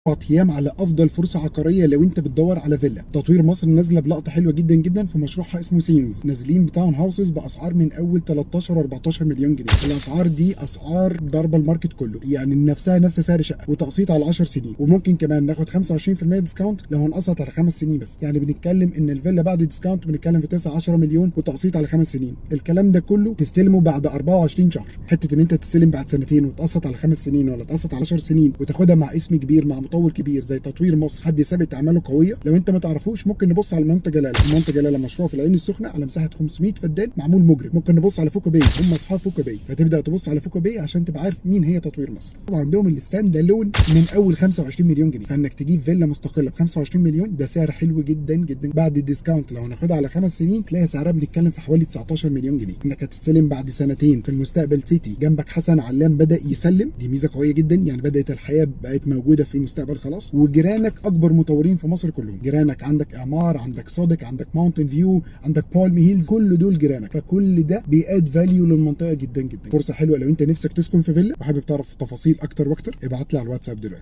ايام على افضل فرصه عقاريه لو انت بتدور على فيلا. تطوير مصر نازله بلقطه حلوه جدا جدا في مشروعها اسمه سينز، نازلين بتاون هاوسز باسعار من اول 13 14 مليون جنيه. الاسعار دي اسعار ضربه الماركت كله، يعني نفسها نفس سعر شقه وتقسيط على 10 سنين، وممكن كمان ناخد 25% ديسكاونت لو هنقسط على 5 سنين بس. يعني بنتكلم ان الفيلا بعد ديسكاونت بنتكلم في 9 10 مليون وتقسيط على 5 سنين. الكلام ده كله تستلمه بعد 24 شهر. حته ان انت تستلم بعد سنتين وتقسط على 5 سنين ولا تقسط على 10 سنين وتاخدها مع اسم كبير مع مطور كبير زي تطوير مصر، حد ثابت اعماله قويه. لو انت ما تعرفوش ممكن نبص على منتج جلاله. منتج جلاله مشروع في العين السخنه على مساحه 500 فدان، معمول مجرم. ممكن نبص على فوكو باي، هم اصحاب فوكو باي، فتبدا تبص على فوكو باي عشان تبقى عارف مين هي تطوير مصر. طبعا عندهم الستاند لون من اول 25 مليون جنيه، فانك تجيب فيلا مستقله ب 25 مليون ده سعر حلو جدا جدا. بعد الديسكاونت لو هناخدها على 5 سنين تلاقي سعرها بنتكلم في حوالي 19 مليون جنيه. انك هتستلم بعد سنتين في المستقبل سيتي، جنبك حسن علام بدا يسلم، دي ميزه قويه جدا. يعني بدات الحياه بقت موجوده في المستقبل خلاص. وجيرانك اكبر مطورين في مصر كلهم، جيرانك عندك اعمار، عندك صادق، عندك ماونتن فيو، عندك بالمي هيلز، كل دول جيرانك. فكل ده بياد فاليو للمنطقه جدا جدا. فرصه حلوه لو انت نفسك تسكن في فيلا وحابب تعرف تفاصيل اكتر واكتر، ابعت لي على الواتساب دلوقتي.